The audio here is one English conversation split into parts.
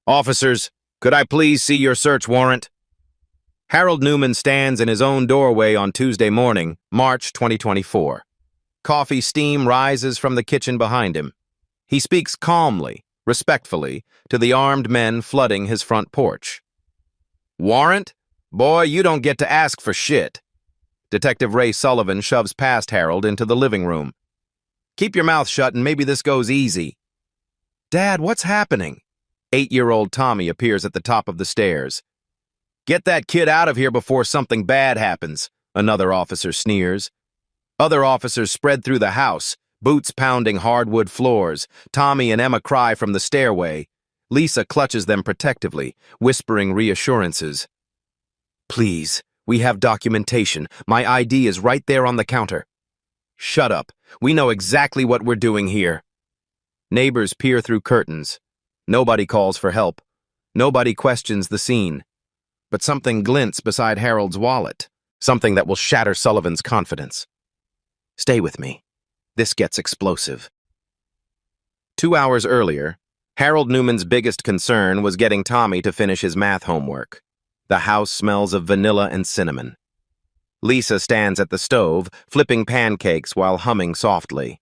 Officers, could I please see your search warrant? Harold Newman stands in his own doorway on Tuesday morning, March 2024. Coffee steam rises from the kitchen behind him. He speaks calmly, respectfully, to the armed men flooding his front porch. Warrant? Boy, you don't get to ask for shit. Detective Ray Sullivan shoves past Harold into the living room. Keep your mouth shut and maybe this goes easy. Dad, what's happening? 8-year-old Tommy appears at the top of the stairs. Get that kid out of here before something bad happens, another officer sneers. Other officers spread through the house, boots pounding hardwood floors. Tommy and Emma cry from the stairway. Lisa clutches them protectively, whispering reassurances. Please, we have documentation. My ID is right there on the counter. Shut up. We know exactly what we're doing here. Neighbors peer through curtains. Nobody calls for help. Nobody questions the scene. But something glints beside Harold's wallet, something that will shatter Sullivan's confidence. Stay with me. This gets explosive. 2 hours earlier, Harold Newman's biggest concern was getting Tommy to finish his math homework. The house smells of vanilla and cinnamon. Lisa stands at the stove, flipping pancakes while humming softly.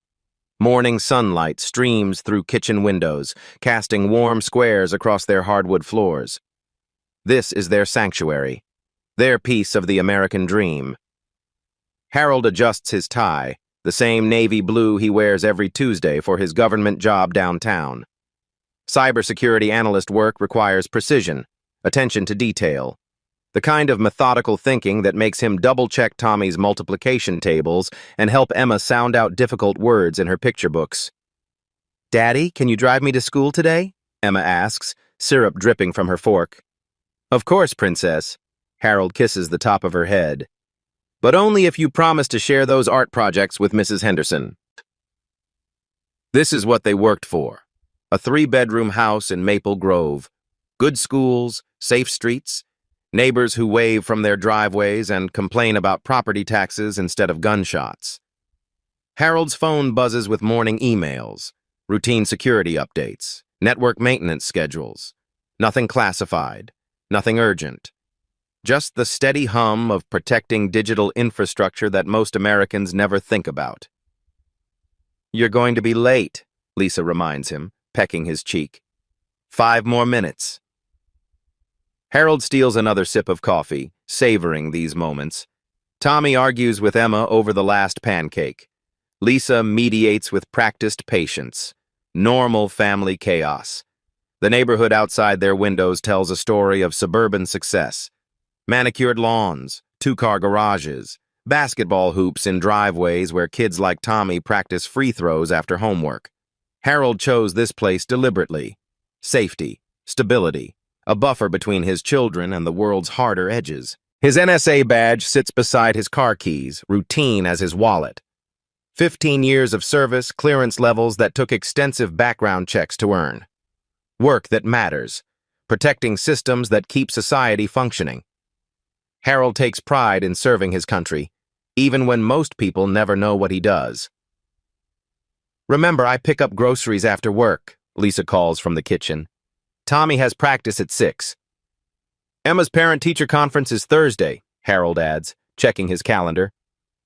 Morning sunlight streams through kitchen windows, casting warm squares across their hardwood floors. This is their sanctuary, their piece of the American dream. Harold adjusts his tie, the same navy blue he wears every Tuesday for his government job downtown. Cybersecurity analyst work requires precision, attention to detail, the kind of methodical thinking that makes him double-check Tommy's multiplication tables and help Emma sound out difficult words in her picture books. Daddy, can you drive me to school today? Emma asks, syrup dripping from her fork. Of course, Princess. Harold kisses the top of her head. But only if you promise to share those art projects with Mrs. Henderson. This is what they worked for. A 3-bedroom house in Maple Grove. Good schools, safe streets, neighbors who wave from their driveways and complain about property taxes instead of gunshots. Harold's phone buzzes with morning emails, routine security updates, network maintenance schedules. Nothing classified, nothing urgent. Just the steady hum of protecting digital infrastructure that most Americans never think about. You're going to be late, Lisa reminds him, pecking his cheek. 5 more minutes. Harold steals another sip of coffee, savoring these moments. Tommy argues with Emma over the last pancake. Lisa mediates with practiced patience. Normal family chaos. The neighborhood outside their windows tells a story of suburban success. Manicured lawns, 2-car garages, basketball hoops in driveways where kids like Tommy practice free throws after homework. Harold chose this place deliberately. Safety, stability, a buffer between his children and the world's harder edges. His NSA badge sits beside his car keys, routine as his wallet. 15 years of service, clearance levels that took extensive background checks to earn. Work that matters, protecting systems that keep society functioning. Harold takes pride in serving his country, even when most people never know what he does. Remember, I pick up groceries after work, Lisa calls from the kitchen. Tommy has practice at 6. Emma's parent-teacher conference is Thursday, Harold adds, checking his calendar.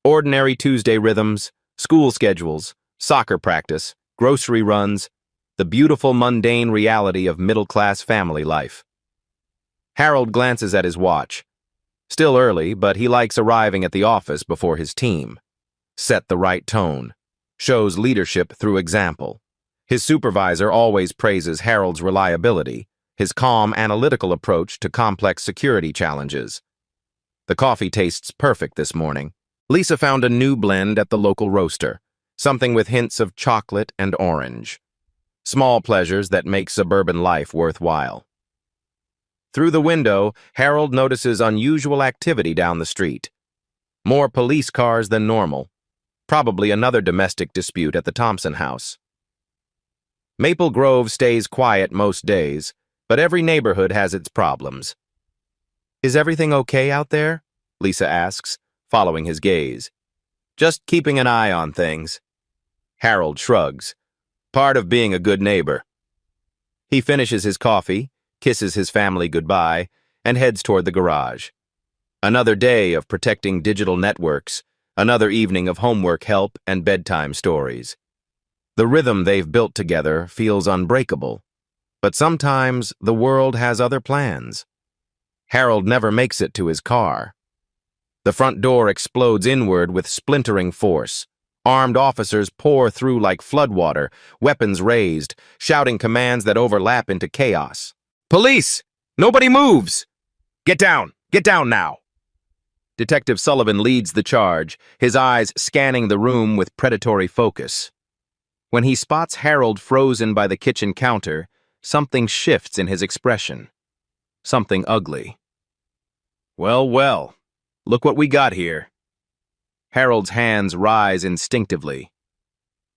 Ordinary Tuesday rhythms, school schedules, soccer practice, grocery runs, the beautiful mundane reality of middle-class family life. Harold glances at his watch. Still early, but he likes arriving at the office before his team. Set the right tone. Shows leadership through example. His supervisor always praises Harold's reliability, his calm, analytical approach to complex security challenges. The coffee tastes perfect this morning. Lisa found a new blend at the local roaster, something with hints of chocolate and orange. Small pleasures that make suburban life worthwhile. Through the window, Harold notices unusual activity down the street. More police cars than normal. Probably another domestic dispute at the Thompson house. Maple Grove stays quiet most days, but every neighborhood has its problems. Is everything okay out there? Lisa asks, following his gaze. Just keeping an eye on things. Harold shrugs. Part of being a good neighbor. He finishes his coffee, kisses his family goodbye, and heads toward the garage. Another day of protecting digital networks, another evening of homework help and bedtime stories. The rhythm they've built together feels unbreakable, but sometimes the world has other plans. Harold never makes it to his car. The front door explodes inward with splintering force. Armed officers pour through like floodwater, weapons raised, shouting commands that overlap into chaos. "Police! Nobody moves! Get down! Get down now!" Detective Sullivan leads the charge, his eyes scanning the room with predatory focus. When he spots Harold frozen by the kitchen counter, something shifts in his expression. Something ugly. "Well, well, look what we got here." Harold's hands rise instinctively.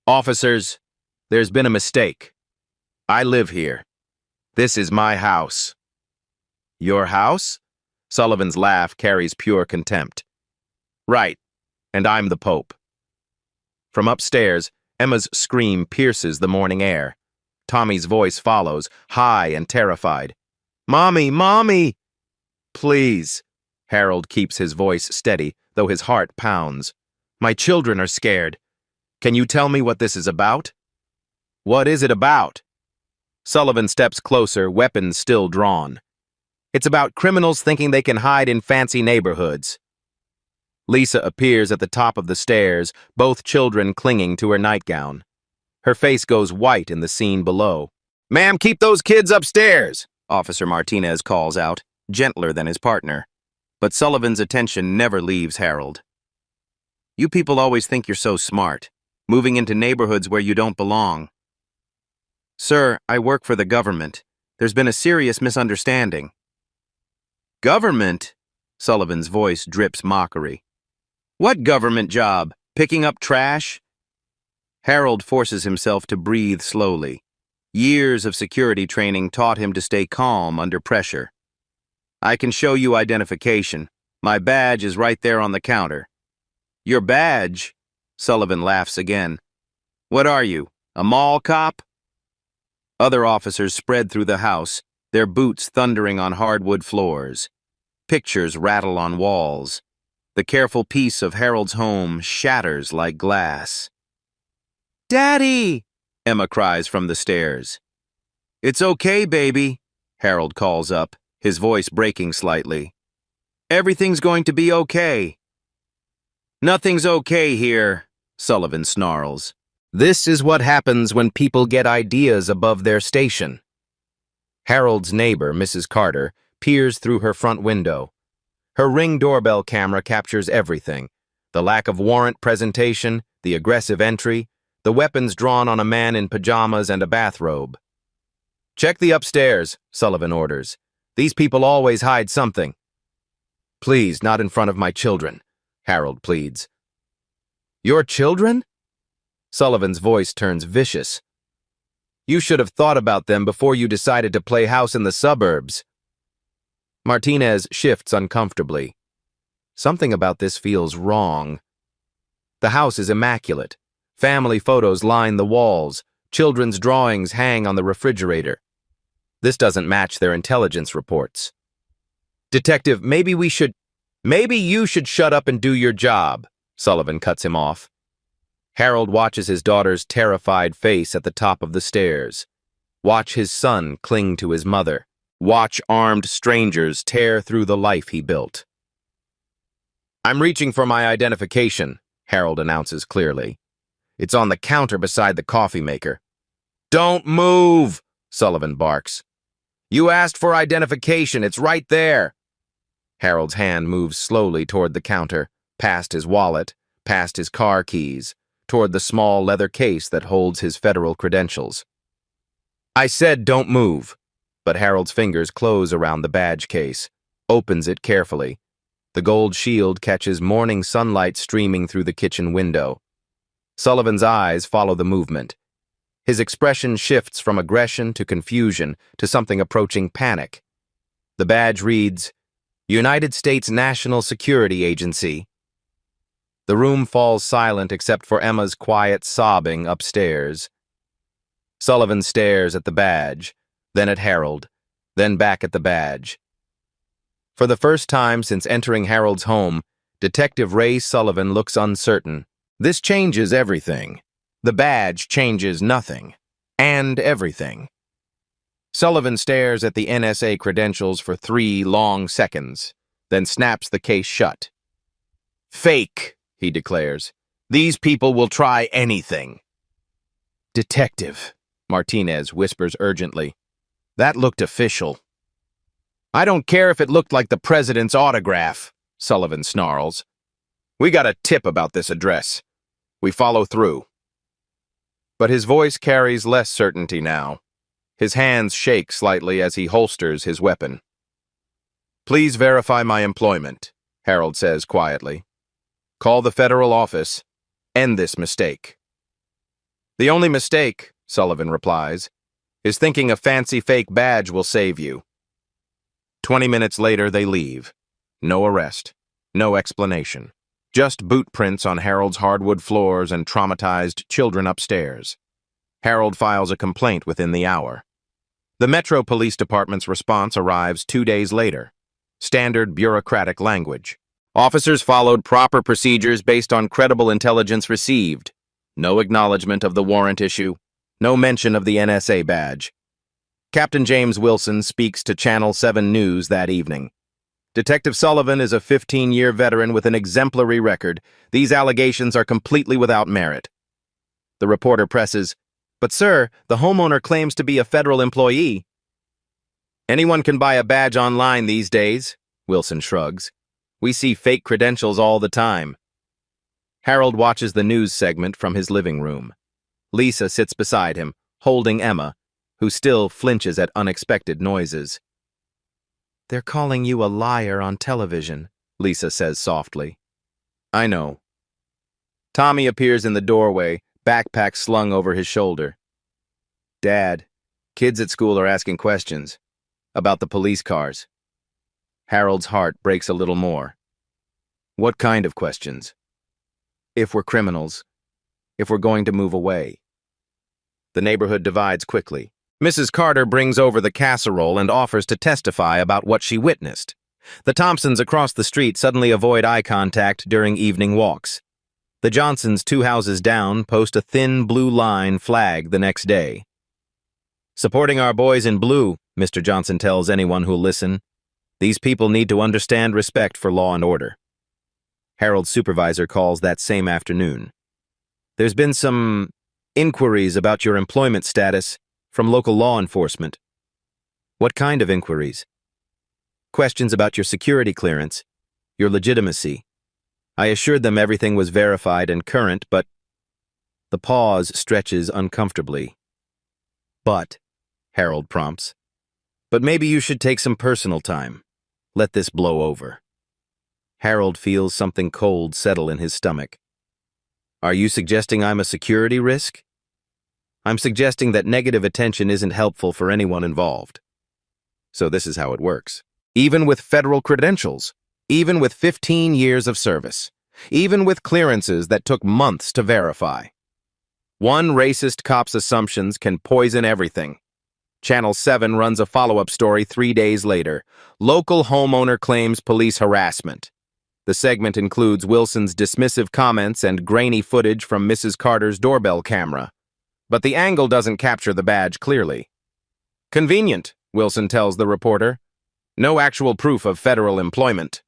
"Officers, there's been a mistake. I live here. This is my house." "Your house?" Sullivan's laugh carries pure contempt. "Right, and I'm the Pope." From upstairs, Emma's scream pierces the morning air. Tommy's voice follows, high and terrified. "Mommy, Mommy!" "Please." Harold keeps his voice steady, though his heart pounds. "My children are scared. Can you tell me what this is about?" "What is it about?" Sullivan steps closer, weapons still drawn. "It's about criminals thinking they can hide in fancy neighborhoods." Lisa appears at the top of the stairs, both children clinging to her nightgown. Her face goes white in the scene below. "Ma'am, keep those kids upstairs," Officer Martinez calls out, gentler than his partner. But Sullivan's attention never leaves Harold. "You people always think you're so smart, moving into neighborhoods where you don't belong." "Sir, I work for the government. There's been a serious misunderstanding." "Government?" Sullivan's voice drips mockery. "What government job? Picking up trash?" Harold forces himself to breathe slowly. Years of security training taught him to stay calm under pressure. "I can show you identification. My badge is right there on the counter." "Your badge?" Sullivan laughs again. "What are you, a mall cop?" Other officers spread through the house, their boots thundering on hardwood floors. Pictures rattle on walls. The careful peace of Harold's home shatters like glass. "Daddy!" Emma cries from the stairs. "It's okay, baby," Harold calls up, his voice breaking slightly. "Everything's going to be okay." "Nothing's okay here," Sullivan snarls. This is what happens when people get ideas above their station. Harold's neighbor, Mrs. Carter, peers through her front window. Her Ring doorbell camera captures everything: the lack of warrant presentation, the aggressive entry, the weapons drawn on a man in pajamas and a bathrobe. "Check the upstairs," Sullivan orders. "These people always hide something." "Please, not in front of my children," Harold pleads. "Your children?" Sullivan's voice turns vicious. "You should have thought about them before you decided to play house in the suburbs." Martinez shifts uncomfortably. Something about this feels wrong. The house is immaculate. Family photos line the walls. Children's drawings hang on the refrigerator. This doesn't match their intelligence reports. "Detective, maybe you should shut up and do your job," Sullivan cuts him off. Harold watches his daughter's terrified face at the top of the stairs. Watch his son cling to his mother. Watch armed strangers tear through the life he built. "I'm reaching for my identification," Harold announces clearly. "It's on the counter beside the coffee maker." "Don't move," Sullivan barks. "You asked for identification. It's right there." Harold's hand moves slowly toward the counter, past his wallet, past his car keys, toward the small leather case that holds his federal credentials. "I said don't move," but Harold's fingers close around the badge case, opens it carefully. The gold shield catches morning sunlight streaming through the kitchen window. Sullivan's eyes follow the movement. His expression shifts from aggression to confusion to something approaching panic. The badge reads, "United States National Security Agency." The room falls silent except for Emma's quiet sobbing upstairs. Sullivan stares at the badge, then at Harold, then back at the badge. For the first time since entering Harold's home, Detective Ray Sullivan looks uncertain. This changes everything. The badge changes nothing. And everything. Sullivan stares at the NSA credentials for 3 long seconds, then snaps the case shut. "Fake," he declares. "These people will try anything." "Detective," Martinez whispers urgently. "That looked official." "I don't care if it looked like the president's autograph," Sullivan snarls. "We got a tip about this address. We follow through." But his voice carries less certainty now. His hands shake slightly as he holsters his weapon. "Please verify my employment," Harold says quietly. "Call the federal office. End this mistake." "The only mistake," Sullivan replies, "is thinking a fancy fake badge will save you." 20 minutes later, they leave. No arrest. No explanation. Just boot prints on Harold's hardwood floors and traumatized children upstairs. Harold files a complaint within the hour. The Metro Police Department's response arrives 2 days later. Standard bureaucratic language. Officers followed proper procedures based on credible intelligence received. No acknowledgement of the warrant issue. No mention of the NSA badge. Captain James Wilson speaks to Channel 7 News that evening. "Detective Sullivan is a 15-year veteran with an exemplary record. These allegations are completely without merit." The reporter presses, "But sir, the homeowner claims to be a federal employee." "Anyone can buy a badge online these days," Wilson shrugs. "We see fake credentials all the time." Harold watches the news segment from his living room. Lisa sits beside him, holding Emma, who still flinches at unexpected noises. "They're calling you a liar on television," Lisa says softly. "I know." Tommy appears in the doorway, backpack slung over his shoulder. "Dad, kids at school are asking questions about the police cars." Harold's heart breaks a little more. "What kind of questions?" "If we're criminals. If we're going to move away." The neighborhood divides quickly. Mrs. Carter brings over the casserole and offers to testify about what she witnessed. The Thompsons across the street suddenly avoid eye contact during evening walks. The Johnsons 2 houses down post a thin blue line flag the next day. "Supporting our boys in blue," Mr. Johnson tells anyone who'll listen. "These people need to understand respect for law and order." Harold's supervisor calls that same afternoon. "There's been some inquiries about your employment status from local law enforcement." "What kind of inquiries?" "Questions about your security clearance, your legitimacy. I assured them everything was verified and current, but..." The pause stretches uncomfortably. "But," Harold prompts, "but maybe you should take some personal time. Let this blow over." Harold feels something cold settle in his stomach. "Are you suggesting I'm a security risk?" "I'm suggesting that negative attention isn't helpful for anyone involved." So this is how it works. Even with federal credentials, even with 15 years of service, even with clearances that took months to verify. One racist cop's assumptions can poison everything. Channel 7 runs a follow-up story 3 days later. Local homeowner claims police harassment. The segment includes Wilson's dismissive comments and grainy footage from Mrs. Carter's doorbell camera. But the angle doesn't capture the badge clearly. "Convenient," Wilson tells the reporter. "No actual proof of federal employment."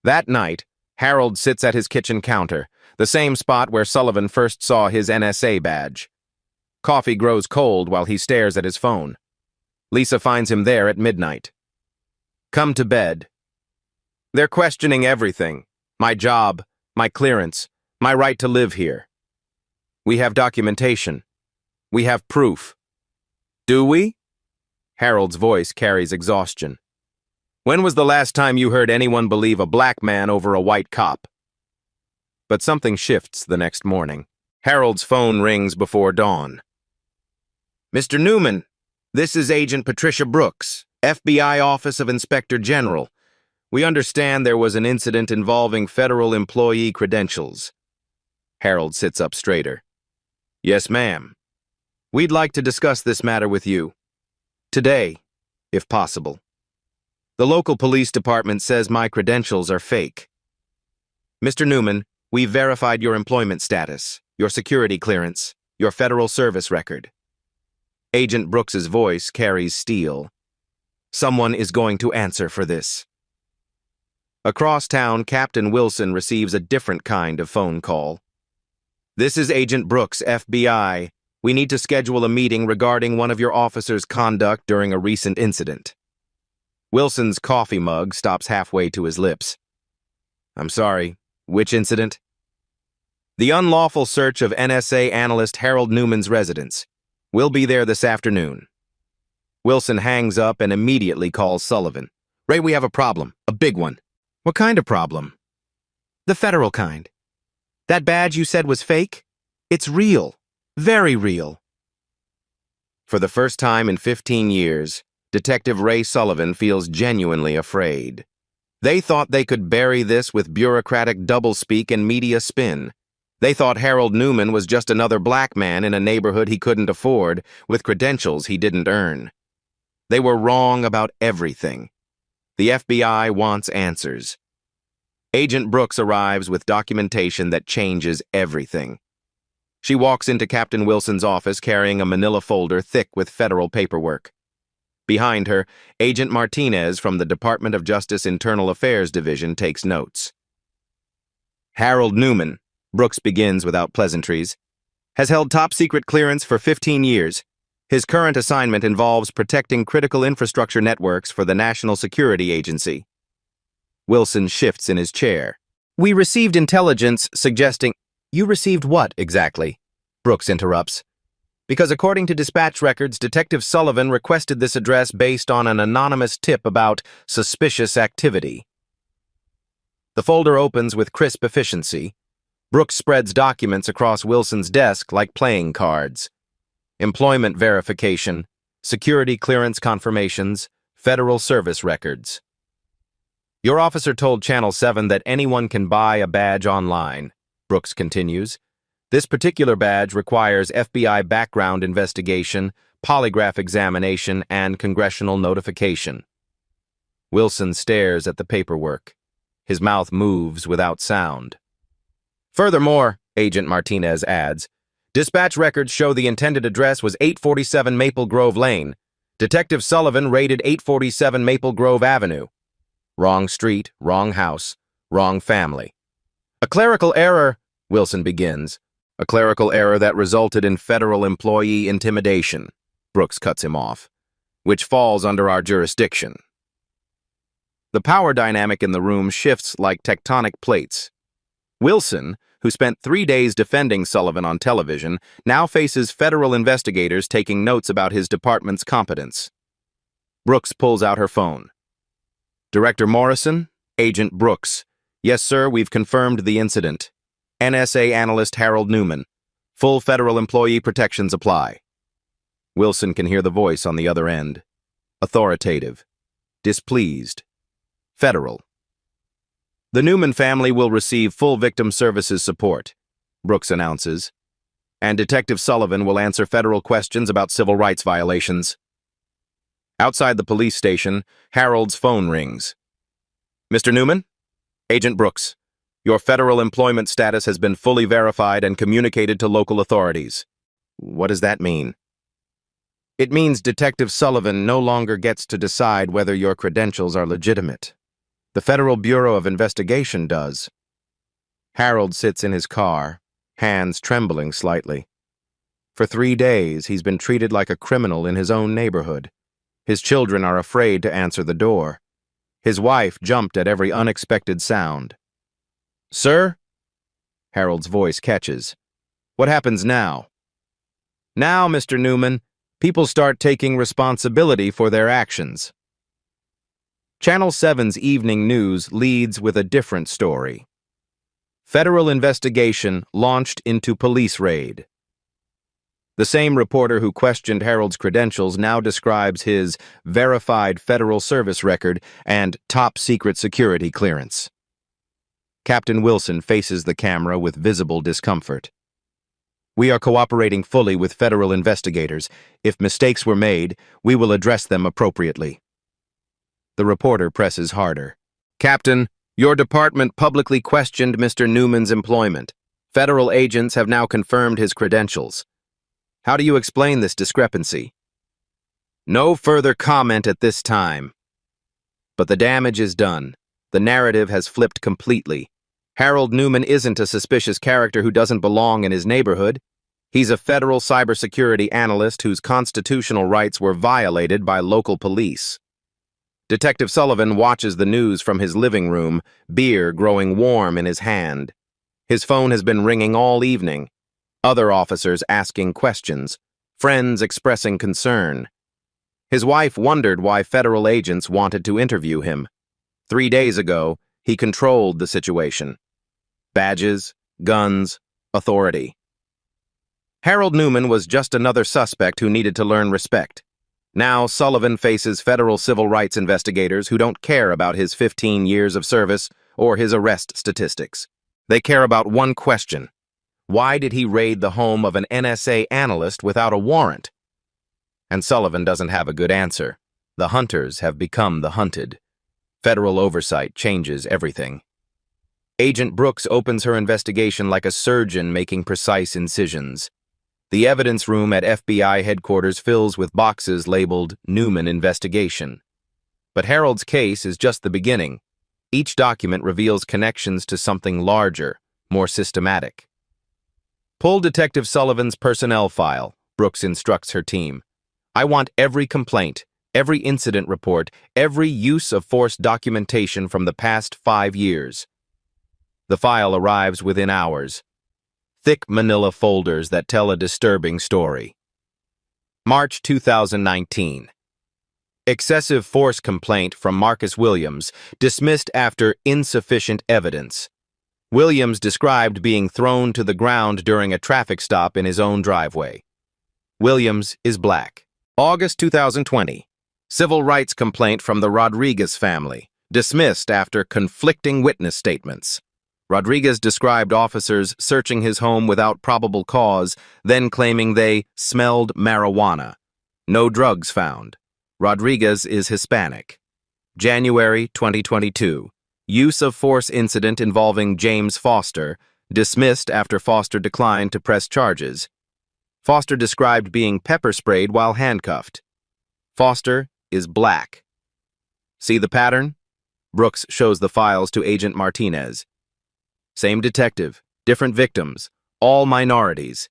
That night, Harold sits at his kitchen counter, the same spot where Sullivan first saw his NSA badge. Coffee grows cold while he stares at his phone. Lisa finds him there at midnight. "Come to bed." "They're questioning everything. My job, my clearance, my right to live here." "We have documentation. We have proof." "Do we?" Harold's voice carries exhaustion. "When was the last time you heard anyone believe a black man over a white cop?" But something shifts the next morning. Harold's phone rings before dawn. "Mr. Newman, this is Agent Patricia Brooks, FBI Office of Inspector General. We understand there was an incident involving federal employee credentials." Harold sits up straighter. "Yes, ma'am. We'd like to discuss this matter with you. Today." if possible. The local police department says my credentials are fake. Mr. Newman, we've verified your employment status, your security clearance, your federal service record. Agent Brooks's voice carries steel. Someone is going to answer for this. Across town, Captain Wilson receives a different kind of phone call. This is Agent Brooks, FBI. We need to schedule a meeting regarding one of your officers' conduct during a recent incident. Wilson's coffee mug stops halfway to his lips. I'm sorry, which incident? The unlawful search of NSA analyst Harold Newman's residence. We'll be there this afternoon. Wilson hangs up and immediately calls Sullivan. Ray, we have a problem, a big one. What kind of problem? The federal kind. That badge you said was fake? It's real. Very real. For the first time in 15 years, Detective Ray Sullivan feels genuinely afraid. They thought they could bury this with bureaucratic doublespeak and media spin. They thought Harold Newman was just another black man in a neighborhood he couldn't afford, with credentials he didn't earn. They were wrong about everything. The FBI wants answers. Agent Brooks arrives with documentation that changes everything. She walks into Captain Wilson's office carrying a manila folder thick with federal paperwork. Behind her, Agent Martinez from the Department of Justice Internal Affairs Division takes notes. Harold Newman, Brooks begins without pleasantries, has held top-secret clearance for 15 years. His current assignment involves protecting critical infrastructure networks for the National Security Agency. Wilson shifts in his chair. We received intelligence suggesting— You received what, exactly? Brooks interrupts. Because according to dispatch records, Detective Sullivan requested this address based on an anonymous tip about suspicious activity. The folder opens with crisp efficiency. Brooks spreads documents across Wilson's desk like playing cards. Employment verification, security clearance confirmations, federal service records. Your officer told Channel 7 that anyone can buy a badge online, Brooks continues. This particular badge requires FBI background investigation, polygraph examination, and congressional notification. Wilson stares at the paperwork. His mouth moves without sound. Furthermore, Agent Martinez adds, dispatch records show the intended address was 847 Maple Grove Lane. Detective Sullivan raided 847 Maple Grove Avenue. Wrong street, wrong house, wrong family. A clerical error, Wilson begins. A clerical error that resulted in federal employee intimidation, Brooks cuts him off, which falls under our jurisdiction. The power dynamic in the room shifts like tectonic plates. Wilson, who spent 3 days defending Sullivan on television, now faces federal investigators taking notes about his department's competence. Brooks pulls out her phone. Director Morrison, Agent Brooks. Yes, sir, we've confirmed the incident. NSA analyst Harold Newman. Full federal employee protections apply. Wilson can hear the voice on the other end. Authoritative. Displeased. Federal. The Newman family will receive full victim services support, Brooks announces, and Detective Sullivan will answer federal questions about civil rights violations. Outside the police station, Harold's phone rings. Mr. Newman? Agent Brooks. Your federal employment status has been fully verified and communicated to local authorities. What does that mean? It means Detective Sullivan no longer gets to decide whether your credentials are legitimate. The Federal Bureau of Investigation does. Harold sits in his car, hands trembling slightly. For 3 days, he's been treated like a criminal in his own neighborhood. His children are afraid to answer the door. His wife jumped at every unexpected sound. Sir? Harold's voice catches. What happens now? Now, Mr. Newman, people start taking responsibility for their actions. Channel 7's evening news leads with a different story. Federal investigation launched into police raid. The same reporter who questioned Harold's credentials now describes his verified federal service record and top-secret security clearance. Captain Wilson faces the camera with visible discomfort. We are cooperating fully with federal investigators. If mistakes were made, we will address them appropriately. The reporter presses harder. Captain, your department publicly questioned Mr. Newman's employment. Federal agents have now confirmed his credentials. How do you explain this discrepancy? No further comment at this time. But the damage is done. The narrative has flipped completely. Harold Newman isn't a suspicious character who doesn't belong in his neighborhood. He's a federal cybersecurity analyst whose constitutional rights were violated by local police. Detective Sullivan watches the news from his living room, beer growing warm in his hand. His phone has been ringing all evening. Other officers asking questions, friends expressing concern. His wife wondered why federal agents wanted to interview him. 3 days ago, he controlled the situation. Badges, guns, authority. Harold Newman was just another suspect who needed to learn respect. Now Sullivan faces federal civil rights investigators who don't care about his 15 years of service or his arrest statistics. They care about one question. Why did he raid the home of an NSA analyst without a warrant? And Sullivan doesn't have a good answer. The hunters have become the hunted. Federal oversight changes everything. Agent Brooks opens her investigation like a surgeon making precise incisions. The evidence room at FBI headquarters fills with boxes labeled Newman Investigation. But Harold's case is just the beginning. Each document reveals connections to something larger, more systematic. Pull Detective Sullivan's personnel file, Brooks instructs her team. I want every complaint, every incident report, every use of force documentation from the past 5 years. The file arrives within hours. Thick manila folders that tell a disturbing story. March 2019. Excessive force complaint from Marcus Williams, dismissed after insufficient evidence. Williams described being thrown to the ground during a traffic stop in his own driveway. Williams is black. August 2020. Civil rights complaint from the Rodriguez family, dismissed after conflicting witness statements. Rodriguez described officers searching his home without probable cause, then claiming they smelled marijuana. No drugs found. Rodriguez is Hispanic. January 2022. Use of force incident involving James Foster, dismissed after Foster declined to press charges. Foster described being pepper sprayed while handcuffed. Foster is black. See the pattern? Brooks shows the files to Agent Martinez. Same detective, different victims, all minorities,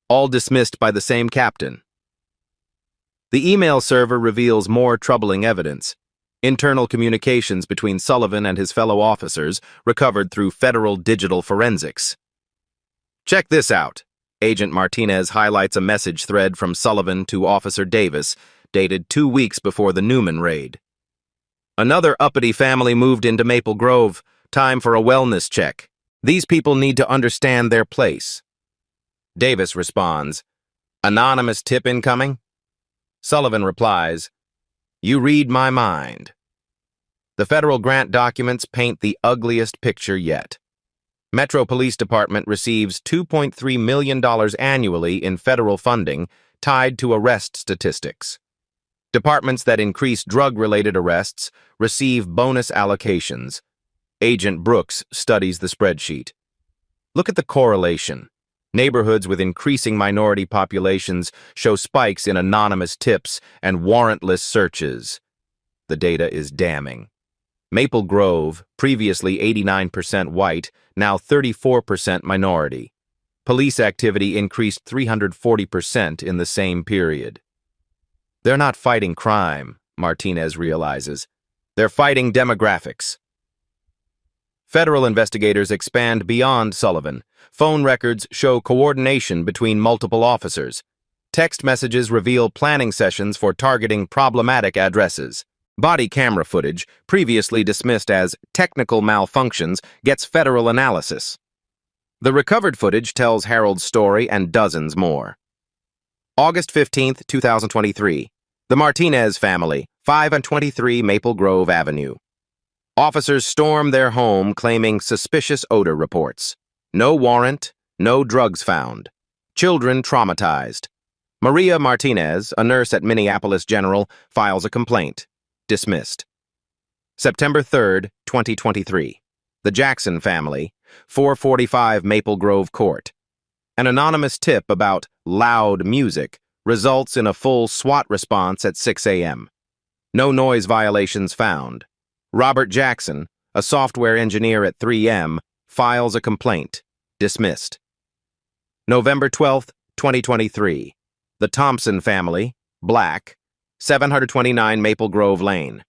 all dismissed by the same captain. The email server reveals more troubling evidence. Internal communications between Sullivan and his fellow officers recovered through federal digital forensics. Check this out. Agent Martinez highlights a message thread from Sullivan to Officer Davis, dated 2 weeks before the Newman raid. Another uppity family moved into Maple Grove. Time for a wellness check. These people need to understand their place. Davis responds, anonymous tip incoming? Sullivan replies, you read my mind. The federal grant documents paint the ugliest picture yet. Metro Police Department receives $2.3 million annually in federal funding tied to arrest statistics. Departments that increase drug-related arrests receive bonus allocations. Agent Brooks studies the spreadsheet. Look at the correlation. Neighborhoods with increasing minority populations show spikes in anonymous tips and warrantless searches. The data is damning. Maple Grove, previously 89% white, now 34% minority. Police activity increased 340% in the same period. They're not fighting crime, Martinez realizes. They're fighting demographics. Federal investigators expand beyond Sullivan. Phone records show coordination between multiple officers. Text messages reveal planning sessions for targeting problematic addresses. Body camera footage, previously dismissed as technical malfunctions, gets federal analysis. The recovered footage tells Harold's story and dozens more. August 15, 2023. The Martinez family, 5 and 23 Maple Grove Avenue. Officers storm their home claiming suspicious odor reports. No warrant, no drugs found. Children traumatized. Maria Martinez, a nurse at Minneapolis General, files a complaint. Dismissed. September 3, 2023. The Jackson family, 445 Maple Grove Court. An anonymous tip about loud music results in a full SWAT response at 6 a.m. No noise violations found. Robert Jackson, a software engineer at 3M, files a complaint. Dismissed. November 12, 2023. The Thompson family, Black, 729 Maple Grove Lane.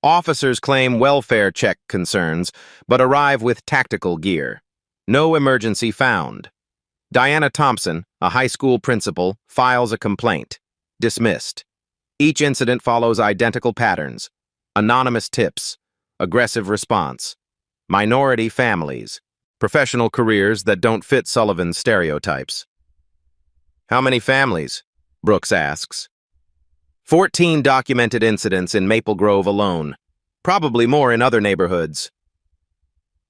Officers claim welfare check concerns, but arrive with tactical gear. No emergency found. Diana Thompson, a high school principal, files a complaint. Dismissed. Each incident follows identical patterns. Anonymous tips. Aggressive response. Minority families. Professional careers that don't fit Sullivan's stereotypes. How many families? Brooks asks. 14 documented incidents in Maple Grove alone. Probably more in other neighborhoods.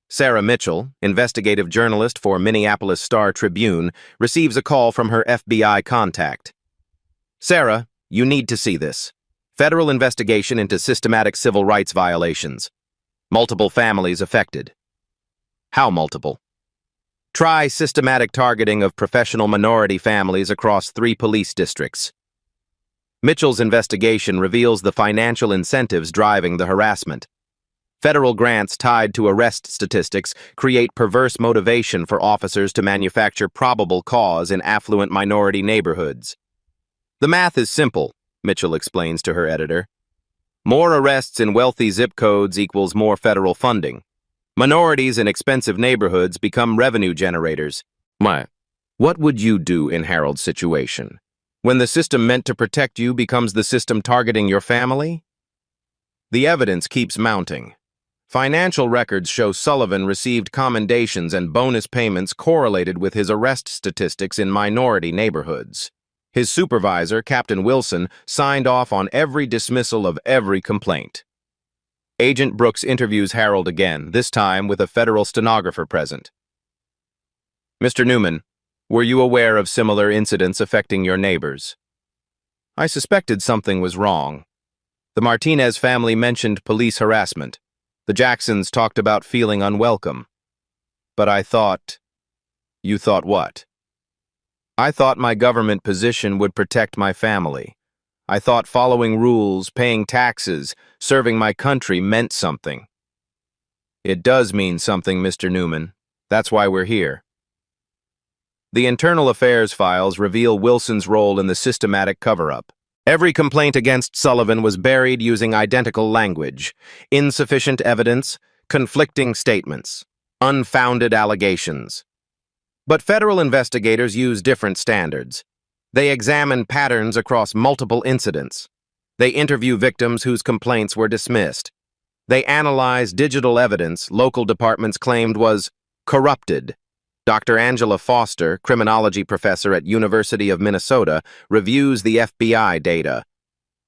Sarah Mitchell, investigative journalist for Minneapolis Star-Tribune, receives a call from her FBI contact. Sarah, you need to see this. Federal investigation into systematic civil rights violations. Multiple families affected. How multiple? Try systematic targeting of professional minority families across 3 police districts. Mitchell's investigation reveals the financial incentives driving the harassment. Federal grants tied to arrest statistics create perverse motivation for officers to manufacture probable cause in affluent minority neighborhoods. The math is simple, Mitchell explains to her editor. More arrests in wealthy zip codes equals more federal funding. Minorities in expensive neighborhoods become revenue generators. What would you do in Harold's situation? When the system meant to protect you becomes the system targeting your family? The evidence keeps mounting. Financial records show Sullivan received commendations and bonus payments correlated with his arrest statistics in minority neighborhoods. His supervisor, Captain Wilson, signed off on every dismissal of every complaint. Agent Brooks interviews Harold again, this time with a federal stenographer present. Mr. Newman, were you aware of similar incidents affecting your neighbors? I suspected something was wrong. The Martinez family mentioned police harassment. The Jacksons talked about feeling unwelcome. But I thought... You thought what? I thought my government position would protect my family. I thought following rules, paying taxes, serving my country meant something. It does mean something, Mr. Newman. That's why we're here. The internal affairs files reveal Wilson's role in the systematic cover-up. Every complaint against Sullivan was buried using identical language, insufficient evidence, conflicting statements, unfounded allegations. But federal investigators use different standards. They examine patterns across multiple incidents. They interview victims whose complaints were dismissed. They analyze digital evidence local departments claimed was corrupted. Dr. Angela Foster, criminology professor at University of Minnesota, reviews the FBI data.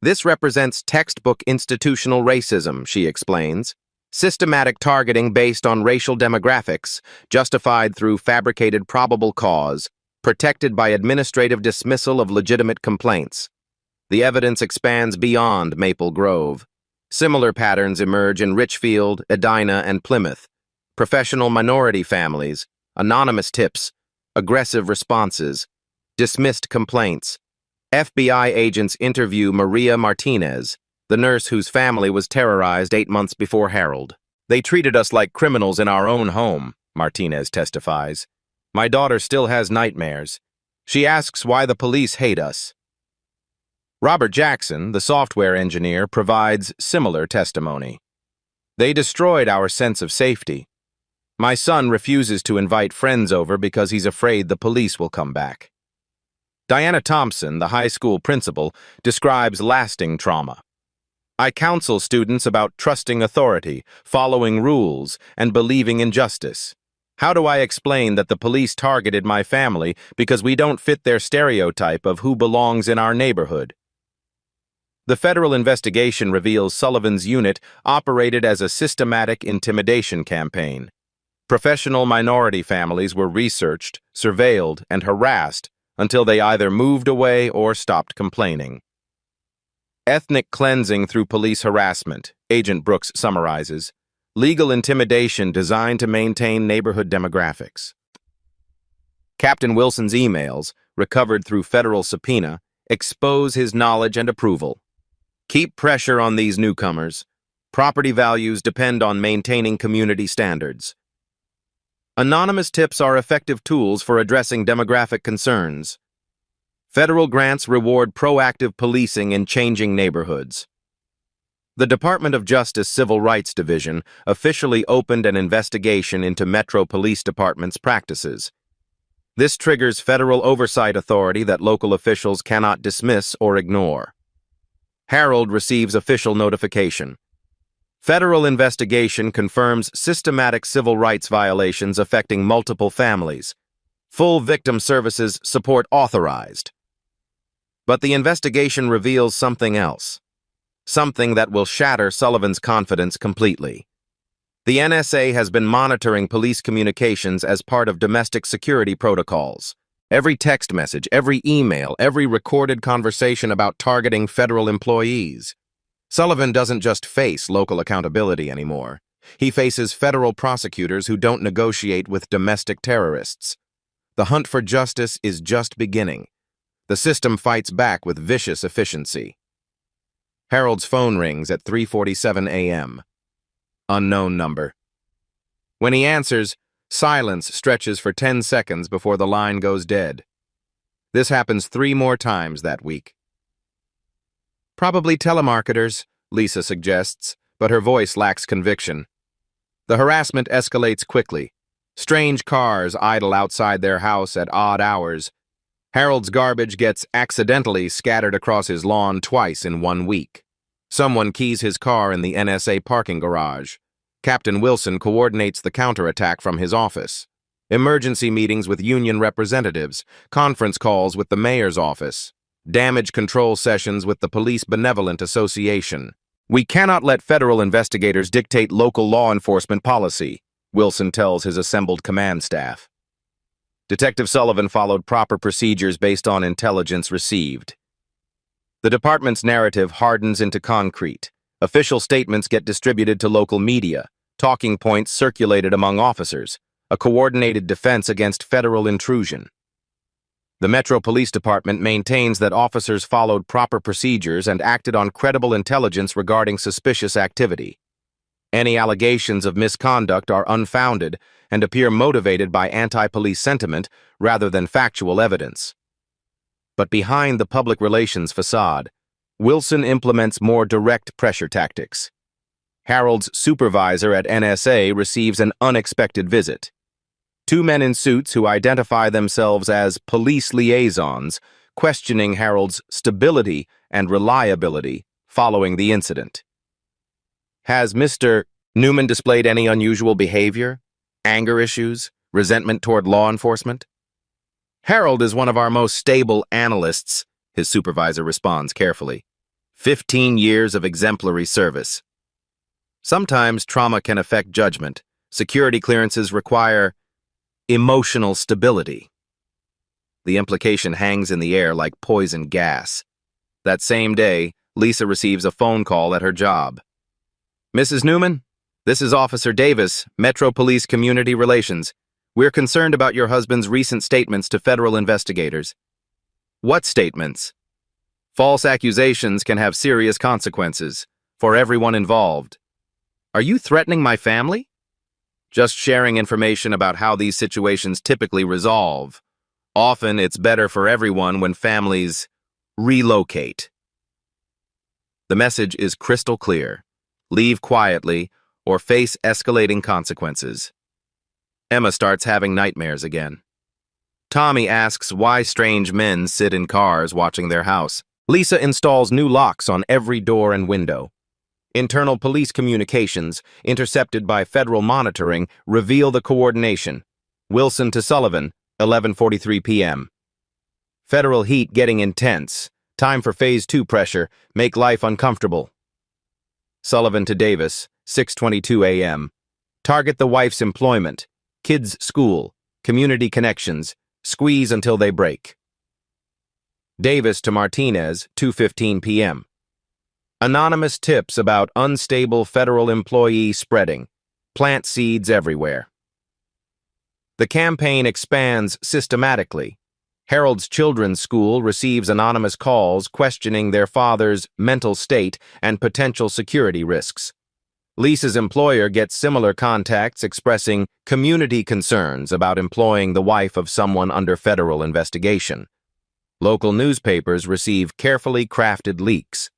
This represents textbook institutional racism, she explains. Systematic targeting based on racial demographics, justified through fabricated probable cause, protected by administrative dismissal of legitimate complaints. The evidence expands beyond Maple Grove. Similar patterns emerge in Richfield, Edina, and Plymouth. Professional minority families, anonymous tips, aggressive responses, dismissed complaints. FBI agents interview Maria Martinez, the nurse whose family was terrorized 8 months before Harold. They treated us like criminals in our own home, Martinez testifies. My daughter still has nightmares. She asks why the police hate us. Robert Jackson, the software engineer, provides similar testimony. They destroyed our sense of safety. My son refuses to invite friends over because he's afraid the police will come back. Diana Thompson, the high school principal, describes lasting trauma. I counsel students about trusting authority, following rules, and believing in justice. How do I explain that the police targeted my family because we don't fit their stereotype of who belongs in our neighborhood? The federal investigation reveals Sullivan's unit operated as a systematic intimidation campaign. Professional minority families were researched, surveilled, and harassed until they either moved away or stopped complaining. Ethnic cleansing through police harassment, Agent Brooks summarizes, legal intimidation designed to maintain neighborhood demographics. Captain Wilson's emails, recovered through federal subpoena, expose his knowledge and approval. Keep pressure on these newcomers. Property values depend on maintaining community standards. Anonymous tips are effective tools for addressing demographic concerns. Federal grants reward proactive policing in changing neighborhoods. The Department of Justice Civil Rights Division officially opened an investigation into Metro Police Department's practices. This triggers federal oversight authority that local officials cannot dismiss or ignore. Harold receives official notification. Federal investigation confirms systematic civil rights violations affecting multiple families. Full victim services support authorized. But the investigation reveals something else. Something that will shatter Sullivan's confidence completely. The NSA has been monitoring police communications as part of domestic security protocols. Every text message, every email, every recorded conversation about targeting federal employees. Sullivan doesn't just face local accountability anymore. He faces federal prosecutors who don't negotiate with domestic terrorists. The hunt for justice is just beginning. The system fights back with vicious efficiency. Harold's phone rings at 3:47 a.m. Unknown number. When he answers, silence stretches for 10 seconds before the line goes dead. This happens 3 more times that week. Probably telemarketers, Lisa suggests, but her voice lacks conviction. The harassment escalates quickly. Strange cars idle outside their house at odd hours. Harold's garbage gets accidentally scattered across his lawn twice in 1 week. Someone keys his car in the NSA parking garage. Captain Wilson coordinates the counterattack from his office. Emergency meetings with union representatives, conference calls with the mayor's office, damage control sessions with the Police Benevolent Association. We cannot let federal investigators dictate local law enforcement policy, Wilson tells his assembled command staff. Detective Sullivan followed proper procedures based on intelligence received. The department's narrative hardens into concrete. Official statements get distributed to local media, talking points circulated among officers, a coordinated defense against federal intrusion. The Metro Police Department maintains that officers followed proper procedures and acted on credible intelligence regarding suspicious activity. Any allegations of misconduct are unfounded and appear motivated by anti-police sentiment rather than factual evidence. But behind the public relations facade, Wilson implements more direct pressure tactics. Harold's supervisor at NSA receives an unexpected visit. 2 men in suits who identify themselves as police liaisons, questioning Harold's stability and reliability following the incident. Has Mr. Newman displayed any unusual behavior, anger issues, resentment toward law enforcement? Harold is one of our most stable analysts, his supervisor responds carefully. 15 years of exemplary service. Sometimes trauma can affect judgment. Security clearances require emotional stability. The implication hangs in the air like poison gas. That same day, Lisa receives a phone call at her job. Mrs. Newman, this is Officer Davis, Metro Police Community Relations. We're concerned about your husband's recent statements to federal investigators. What statements? False accusations can have serious consequences for everyone involved. Are you threatening my family? Just sharing information about how these situations typically resolve. Often it's better for everyone when families relocate. The message is crystal clear. Leave quietly or face escalating consequences. Emma starts having nightmares again. Tommy asks why strange men sit in cars watching their house. Lisa installs new locks on every door and window. Internal police communications, intercepted by federal monitoring, reveal the coordination. Wilson to Sullivan, 11:43 p.m. Federal heat getting intense. Time for Phase 2 pressure. Make life uncomfortable. Sullivan to Davis, 6:22 a.m. Target the wife's employment. kids' school, community connections, squeeze until they break. Davis to Martinez, 2:15 p.m. Anonymous tips about unstable federal employee spreading. Plant seeds everywhere. The campaign expands systematically. Harold's children's school receives anonymous calls questioning their father's mental state and potential security risks. Lisa's employer gets similar contacts expressing community concerns about employing the wife of someone under federal investigation. Local newspapers receive carefully crafted leaks.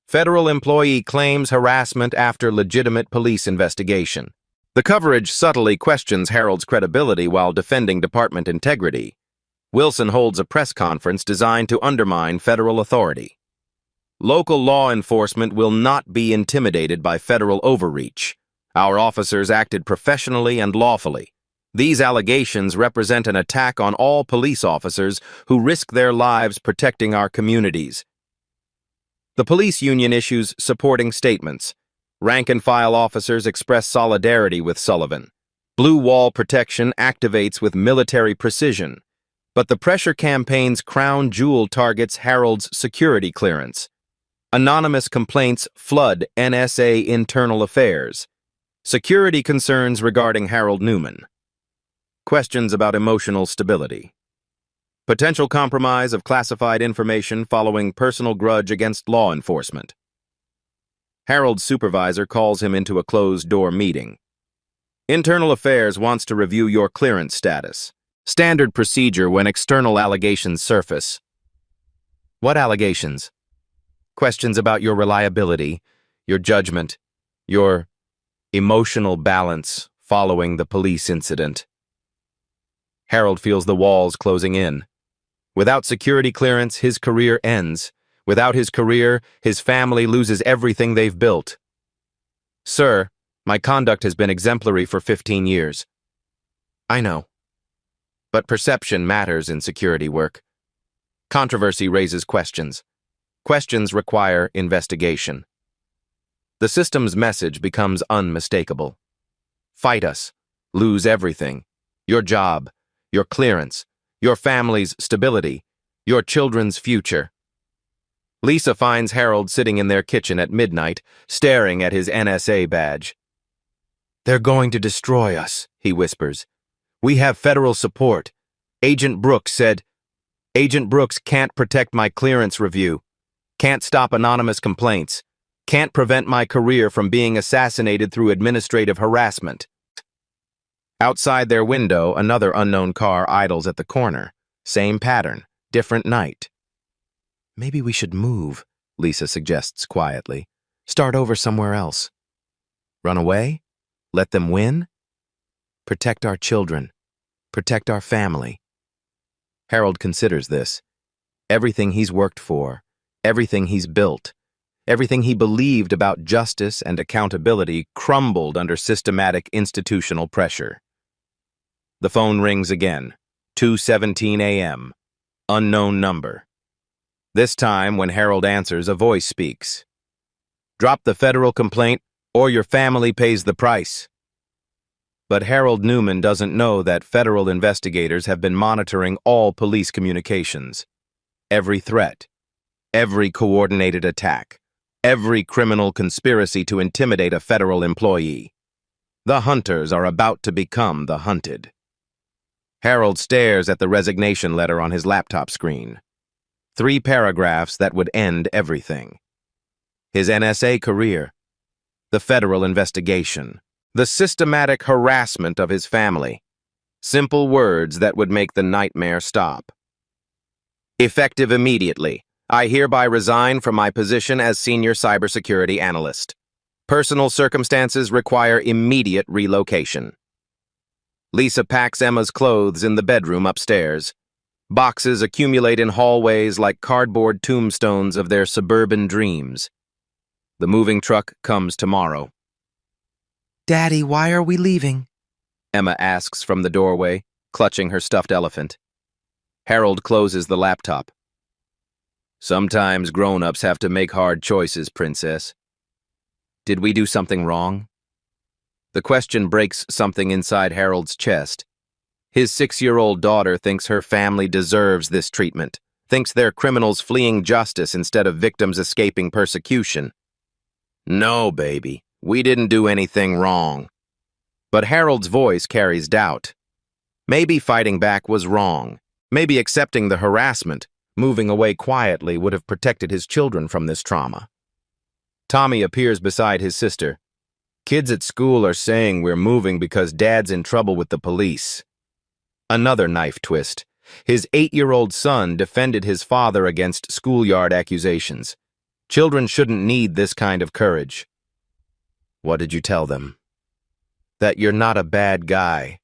Federal employee claims harassment after legitimate police investigation. The coverage subtly questions Harold's credibility while defending department integrity. Wilson holds a press conference designed to undermine federal authority. Local law enforcement will not be intimidated by federal overreach. Our officers acted professionally and lawfully. These allegations represent an attack on all police officers who risk their lives protecting our communities. The police union issues supporting statements. Rank-and-file officers express solidarity with Sullivan. Blue wall protection activates with military precision. But the pressure campaign's crown jewel targets Harold's security clearance. Anonymous complaints flood NSA internal affairs. Security concerns regarding Harold Newman. Questions about emotional stability. Potential compromise of classified information following personal grudge against law enforcement. Harold's supervisor calls him into a closed-door meeting. Internal Affairs wants to review your clearance status. Standard procedure when external allegations surface. What allegations? Questions about your reliability, your judgment, your emotional balance following the police incident. Harold feels the walls closing in. Without security clearance, his career ends. Without his career, his family loses everything they've built. Sir, my conduct has been exemplary for 15 years. I know. But perception matters in security work. Controversy raises questions. Questions require investigation. The system's message becomes unmistakable. Fight us. Lose everything. Your job, your clearance, your family's stability, your children's future. Lisa finds Harold sitting in their kitchen at midnight, staring at his NSA badge. They're going to destroy us, he whispers. We have federal support. Agent Brooks said, Agent Brooks can't protect my clearance review, can't stop anonymous complaints, can't prevent my career from being assassinated through administrative harassment. Outside their window, another unknown car idles at the corner. Same pattern, different night. Maybe we should move, Lisa suggests quietly. Start over somewhere else. Run away? Let them win? Protect our children. Protect our family. Harold considers this. Everything he's worked for, everything he's built, everything he believed about justice and accountability crumbled under systematic institutional pressure. The phone rings again. 2:17 a.m. Unknown number. This time, when Harold answers, a voice speaks. Drop the federal complaint, or your family pays the price. But Harold Newman doesn't know that federal investigators have been monitoring all police communications. Every threat, every coordinated attack, every criminal conspiracy to intimidate a federal employee. The hunters are about to become the hunted. Harold stares at the resignation letter on his laptop screen. 3 paragraphs that would end everything. His NSA career, the federal investigation, the systematic harassment of his family. Simple words that would make the nightmare stop. Effective immediately. I hereby resign from my position as senior cybersecurity analyst. Personal circumstances require immediate relocation. Lisa packs Emma's clothes in the bedroom upstairs. Boxes accumulate in hallways like cardboard tombstones of their suburban dreams. The moving truck comes tomorrow. Daddy, why are we leaving? Emma asks from the doorway, clutching her stuffed elephant. Harold closes the laptop. Sometimes grown-ups have to make hard choices, Princess. Did we do something wrong? The question breaks something inside Harold's chest. His 6-year-old daughter thinks her family deserves this treatment, thinks they're criminals fleeing justice instead of victims escaping persecution. No, baby, we didn't do anything wrong. But Harold's voice carries doubt. Maybe fighting back was wrong. Maybe accepting the harassment, moving away quietly, would have protected his children from this trauma. Tommy appears beside his sister. Kids at school are saying we're moving because Dad's in trouble with the police. Another knife twist. His 8-year-old son defended his father against schoolyard accusations. Children shouldn't need this kind of courage. What did you tell them? That you're not a bad guy,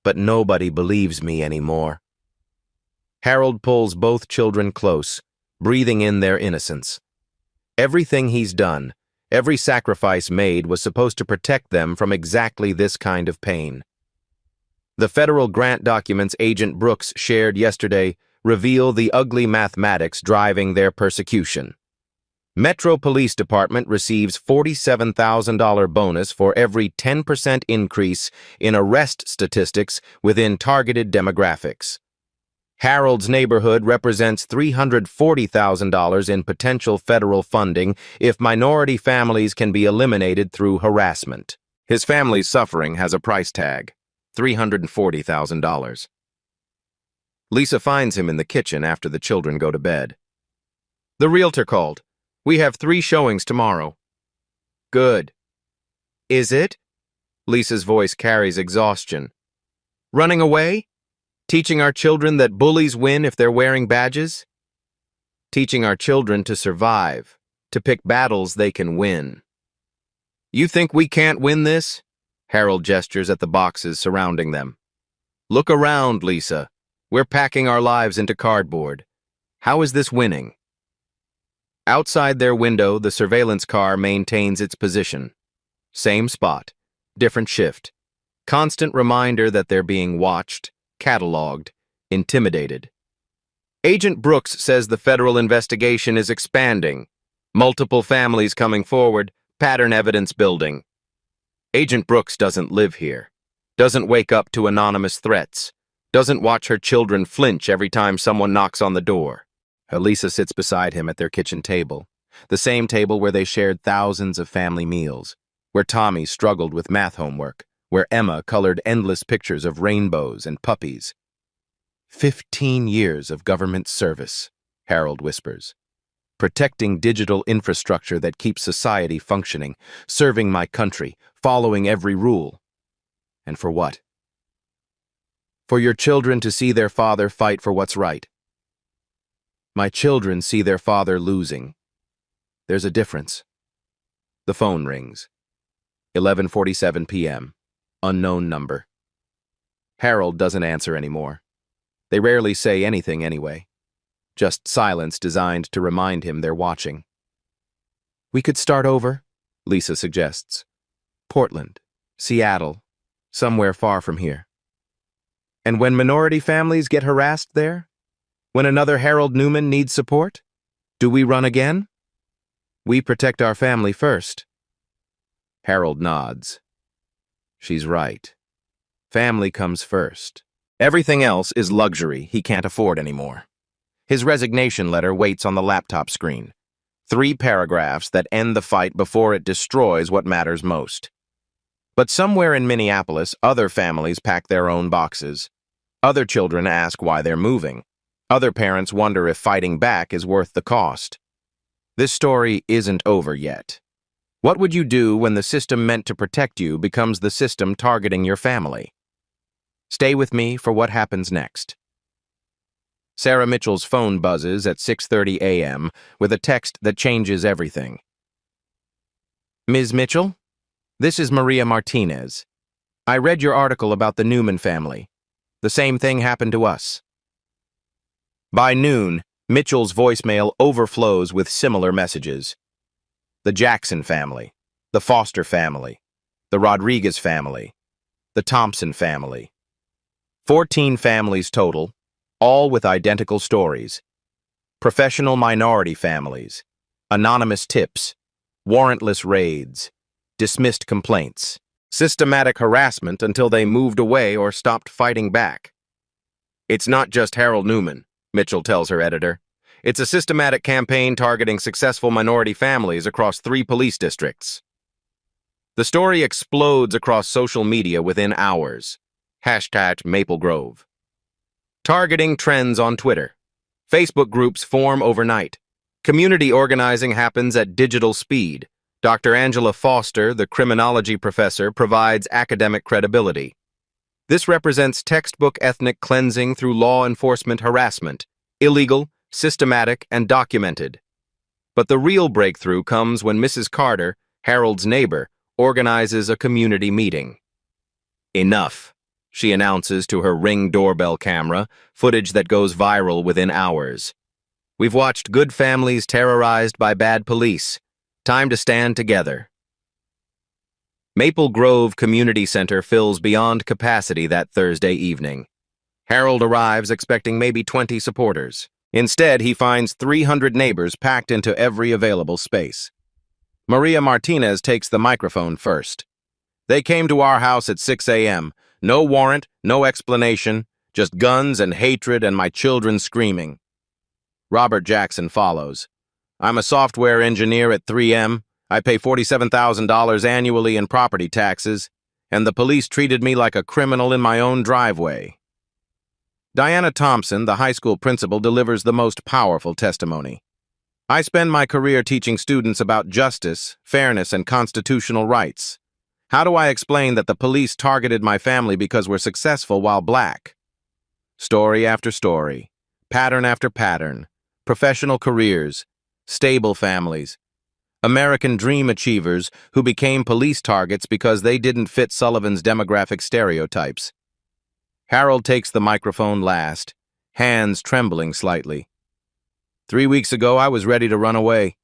but nobody believes me anymore. Harold pulls both children close, breathing in their innocence. Everything he's done, every sacrifice made was supposed to protect them from exactly this kind of pain. The federal grant documents Agent Brooks shared yesterday reveal the ugly mathematics driving their persecution. Metro Police Department receives $47,000 bonus for every 10% increase in arrest statistics within targeted demographics. Harold's neighborhood represents $340,000 in potential federal funding if minority families can be eliminated through harassment. His family's suffering has a price tag. $340,000. Lisa finds him in the kitchen after the children go to bed. The realtor called. We have 3 showings tomorrow. Good. Is it? Lisa's voice carries exhaustion. Running away? Teaching our children that bullies win if they're wearing badges? Teaching our children to survive, to pick battles they can win. You think we can't win this? Harold gestures at the boxes surrounding them. Look around, Lisa. We're packing our lives into cardboard. How is this winning? Outside their window, the surveillance car maintains its position. Same spot, different shift. Constant reminder that they're being watched, cataloged, intimidated. Agent Brooks says the federal investigation is expanding. Multiple families coming forward, pattern evidence building. Agent Brooks doesn't live here, doesn't wake up to anonymous threats, doesn't watch her children flinch every time someone knocks on the door. Elisa sits beside him at their kitchen table, the same table where they shared thousands of family meals, where Tommy struggled with math homework, where Emma colored endless pictures of rainbows and puppies. 15 years of government service, Harold whispers. Protecting digital infrastructure that keeps society functioning, serving my country, following every rule. And for what? For your children to see their father fight for what's right. My children see their father losing. There's a difference. The phone rings. 11:47 p.m. Unknown number. Harold doesn't answer anymore. They rarely say anything anyway. Just silence designed to remind him they're watching. We could start over, Lisa suggests. Portland, Seattle, somewhere far from here. And when minority families get harassed there? When another Harold Newman needs support? Do we run again? We protect our family first. Harold nods. She's right. Family comes first. Everything else is luxury he can't afford anymore. His resignation letter waits on the laptop screen. 3 paragraphs that end the fight before it destroys what matters most. But somewhere in Minneapolis, other families pack their own boxes. Other children ask why they're moving. Other parents wonder if fighting back is worth the cost. This story isn't over yet. What would you do when the system meant to protect you becomes the system targeting your family? Stay with me for what happens next. Sarah Mitchell's phone buzzes at 6:30 a.m. with a text that changes everything. Ms. Mitchell, this is Maria Martinez. I read your article about the Newman family. The same thing happened to us. By noon, Mitchell's voicemail overflows with similar messages. The Jackson family, the Foster family, the Rodriguez family, the Thompson family. 14 families total, all with identical stories. Professional minority families, anonymous tips, warrantless raids, dismissed complaints. Systematic harassment until they moved away or stopped fighting back. It's not just Harold Newman, Mitchell tells her editor. It's a systematic campaign targeting successful minority families across 3 police districts. The story explodes across social media within hours. Hashtag Maple Grove. Targeting trends on Twitter. Facebook groups form overnight. Community organizing happens at digital speed. Dr. Angela Foster, the criminology professor, provides academic credibility. This represents textbook ethnic cleansing through law enforcement harassment, illegal, systematic, and documented. But the real breakthrough comes when Mrs. Carter, Harold's neighbor, organizes a community meeting. Enough, she announces to her Ring doorbell camera, footage that goes viral within hours. We've watched good families terrorized by bad police. Time to stand together. Maple Grove Community Center fills beyond capacity that Thursday evening. Harold arrives expecting maybe 20 supporters. Instead, he finds 300 neighbors packed into every available space. Maria Martinez takes the microphone first. They came to our house at 6 a.m. No warrant, no explanation, just guns and hatred and my children screaming. Robert Jackson follows. I'm a software engineer at 3M. I pay $47,000 annually in property taxes, and the police treated me like a criminal in my own driveway. Diana Thompson, the high school principal, delivers the most powerful testimony. I spend my career teaching students about justice, fairness, and constitutional rights. How do I explain that the police targeted my family because we're successful while black? Story after story, pattern after pattern, professional careers, stable families, American dream achievers who became police targets because they didn't fit Sullivan's demographic stereotypes. Harold takes the microphone last, hands trembling slightly. 3 weeks ago, I was ready to run away,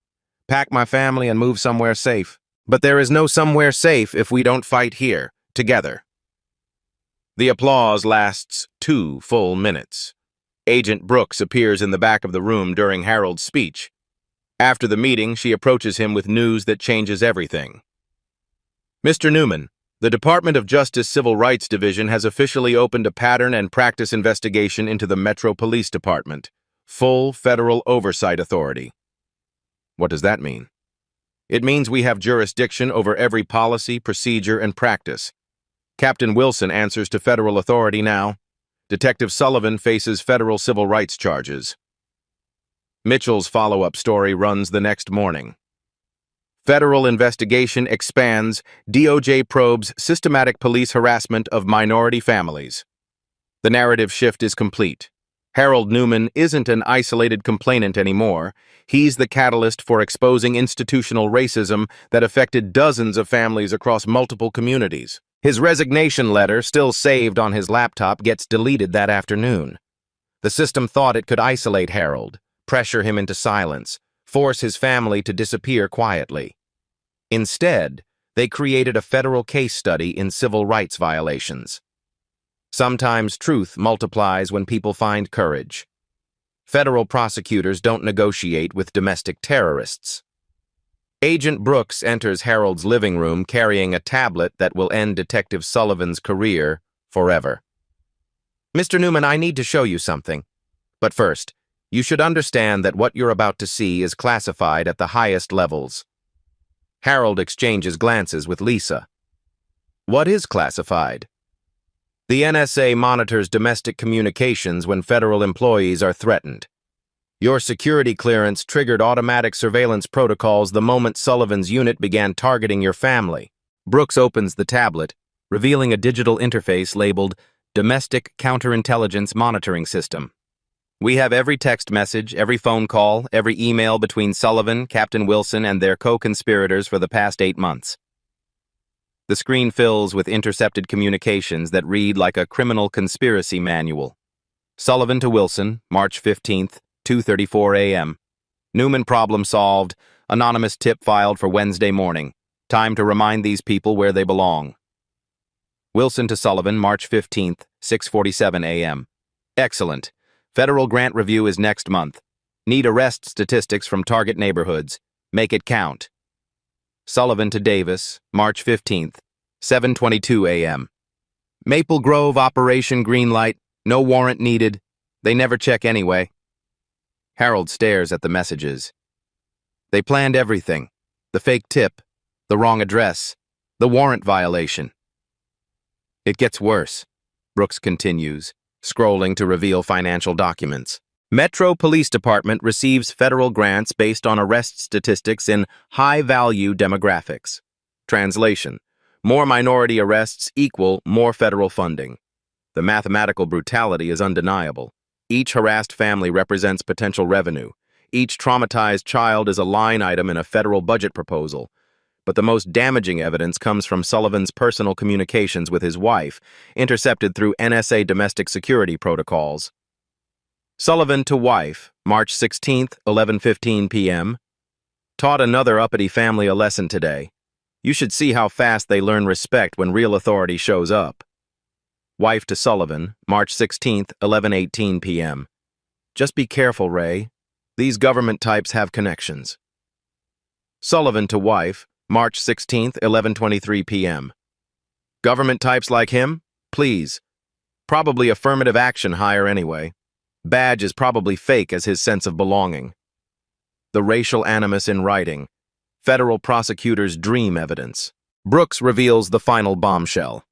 pack my family and move somewhere safe. But there is no somewhere safe if we don't fight here, together. The applause lasts 2 full minutes. Agent Brooks appears in the back of the room during Harold's speech. After the meeting, she approaches him with news that changes everything. Mr. Newman, the Department of Justice Civil Rights Division has officially opened a pattern and practice investigation into the Metro Police Department. Full federal oversight authority. What does that mean? It means we have jurisdiction over every policy, procedure, and practice. Captain Wilson answers to federal authority now. Detective Sullivan faces federal civil rights charges. Mitchell's follow-up story runs the next morning. Federal investigation expands. DOJ probes systematic police harassment of minority families. The narrative shift is complete. Harold Newman isn't an isolated complainant anymore. He's the catalyst for exposing institutional racism that affected dozens of families across multiple communities. His resignation letter, still saved on his laptop, gets deleted that afternoon. The system thought it could isolate Harold, pressure him into silence, force his family to disappear quietly. Instead, they created a federal case study in civil rights violations. Sometimes truth multiplies when people find courage. Federal prosecutors don't negotiate with domestic terrorists. Agent Brooks enters Harold's living room carrying a tablet that will end Detective Sullivan's career forever. Mr. Newman, I need to show you something. But first, you should understand that what you're about to see is classified at the highest levels. Harold exchanges glances with Lisa. What is classified? The NSA monitors domestic communications when federal employees are threatened. Your security clearance triggered automatic surveillance protocols the moment Sullivan's unit began targeting your family. Brooks opens the tablet, revealing a digital interface labeled Domestic Counterintelligence Monitoring System. We have every text message, every phone call, every email between Sullivan, Captain Wilson, and their co-conspirators for the past 8 months. The screen fills with intercepted communications that read like a criminal conspiracy manual. Sullivan to Wilson, March 15th, 2:34 a.m. Newman problem solved. Anonymous tip filed for Wednesday morning. Time to remind these people where they belong. Wilson to Sullivan, March 15th, 6:47 a.m. Excellent. Federal grant review is next month. Need arrest statistics from target neighborhoods. Make it count. Sullivan to Davis, March 15th, 7:22 a.m. Maple Grove operation green light, no warrant needed. They never check anyway. Harold stares at the messages. They planned everything. The fake tip, the wrong address, the warrant violation. It gets worse, Brooks continues, scrolling to reveal financial documents. Metro Police Department receives federal grants based on arrest statistics in high-value demographics. Translation: more minority arrests equal more federal funding. The mathematical brutality is undeniable. Each harassed family represents potential revenue. Each traumatized child is a line item in a federal budget proposal. But the most damaging evidence comes from Sullivan's personal communications with his wife, intercepted through NSA domestic security protocols. Sullivan to wife, March 16th, 11:15 p.m. Taught another uppity family a lesson today. You should see how fast they learn respect when real authority shows up. Wife to Sullivan, March 16th, 11:18 p.m. Just be careful, Ray. These government types have connections. Sullivan to wife, March 16th, 11:23 p.m. Government types like him? Please. Probably affirmative action hire anyway. Badge is probably fake as his sense of belonging. The racial animus in writing. Federal prosecutors' dream evidence. Brooks reveals the final bombshell.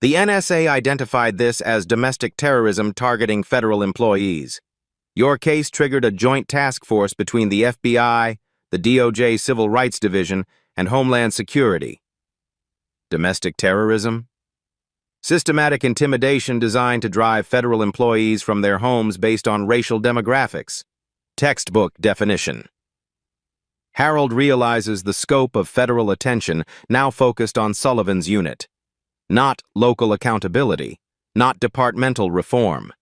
The NSA identified this as domestic terrorism targeting federal employees. Your case triggered a joint task force between the FBI, the DOJ Civil Rights Division, and Homeland Security. Domestic terrorism? Systematic intimidation designed to drive federal employees from their homes based on racial demographics. Textbook definition. Harold realizes the scope of federal attention now focused on Sullivan's unit. Not local accountability, not departmental reform.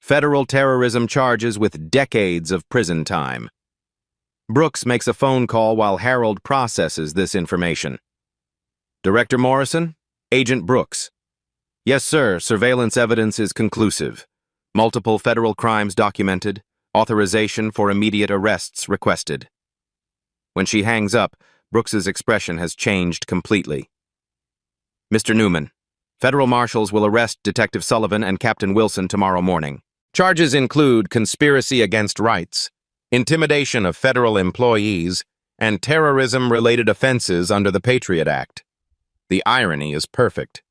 Federal terrorism charges with decades of prison time. Brooks makes a phone call while Harold processes this information. Director Morrison? Agent Brooks. Yes, sir. Surveillance evidence is conclusive. Multiple federal crimes documented. Authorization for immediate arrests requested. When she hangs up, Brooks's expression has changed completely. Mr. Newman, federal marshals will arrest Detective Sullivan and Captain Wilson tomorrow morning. Charges include conspiracy against rights, intimidation of federal employees, and terrorism-related offenses under the Patriot Act. The irony is perfect.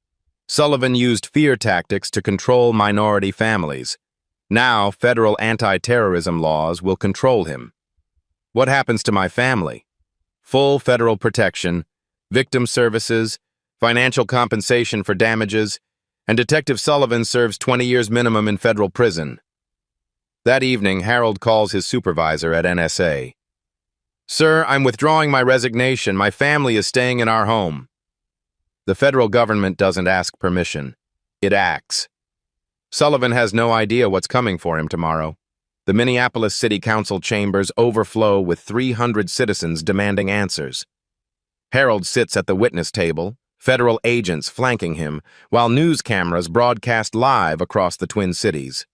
Sullivan used fear tactics to control minority families. Now, federal anti-terrorism laws will control him. What happens to my family? Full federal protection, victim services, financial compensation for damages, and Detective Sullivan serves 20 years minimum in federal prison. That evening, Harold calls his supervisor at NSA. Sir, I'm withdrawing my resignation. My family is staying in our home. The federal government doesn't ask permission. It acts. Sullivan has no idea what's coming for him tomorrow. The Minneapolis City Council chambers overflow with 300 citizens demanding answers. Harold sits at the witness table, federal agents flanking him, while news cameras broadcast live across the Twin Cities.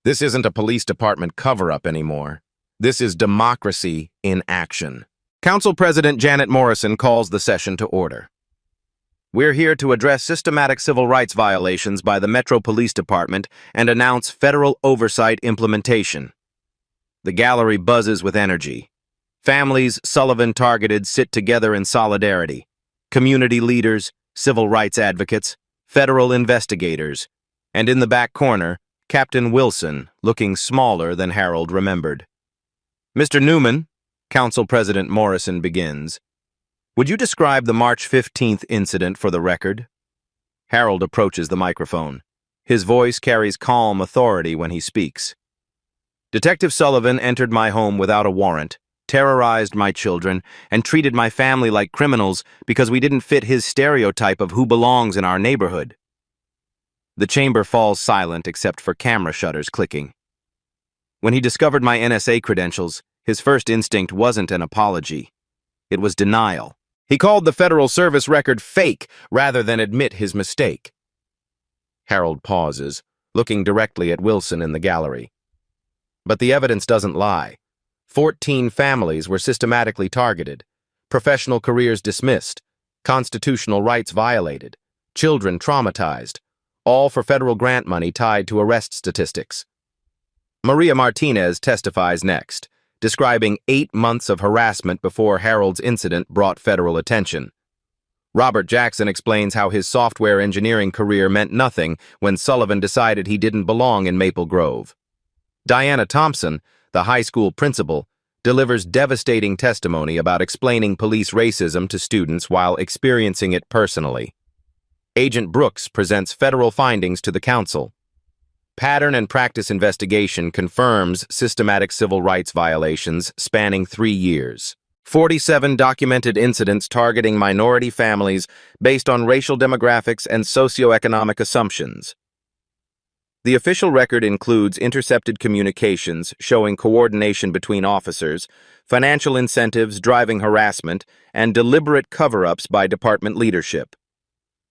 This isn't a police department cover-up anymore. This is democracy in action. Council President Janet Morrison calls the session to order. We're here to address systematic civil rights violations by the Metro Police Department and announce federal oversight implementation. The gallery buzzes with energy. Families Sullivan targeted sit together in solidarity. Community leaders, civil rights advocates, federal investigators, and in the back corner, Captain Wilson, looking smaller than Harold remembered. Mr. Newman, Council President Morrison begins. Would you describe the March 15th incident for the record? Harold approaches the microphone. His voice carries calm authority when he speaks. Detective Sullivan entered my home without a warrant, terrorized my children, and treated my family like criminals because we didn't fit his stereotype of who belongs in our neighborhood. The chamber falls silent except for camera shutters clicking. When he discovered my NSA credentials, his first instinct wasn't an apology. It was denial. He called the Federal Service record fake rather than admit his mistake. Harold pauses, looking directly at Wilson in the gallery. But the evidence doesn't lie. 14 families were systematically targeted, professional careers dismissed, constitutional rights violated, children traumatized, all for federal grant money tied to arrest statistics. Maria Martinez testifies next, describing 8 months of harassment before Harold's incident brought federal attention. Robert Jackson explains how his software engineering career meant nothing when Sullivan decided he didn't belong in Maple Grove. Diana Thompson, the high school principal, delivers devastating testimony about explaining police racism to students while experiencing it personally. Agent Brooks presents federal findings to the council. Pattern and practice investigation confirms systematic civil rights violations spanning 3 years. 47 documented incidents targeting minority families based on racial demographics and socioeconomic assumptions. The official record includes intercepted communications showing coordination between officers, financial incentives driving harassment, and deliberate cover-ups by department leadership.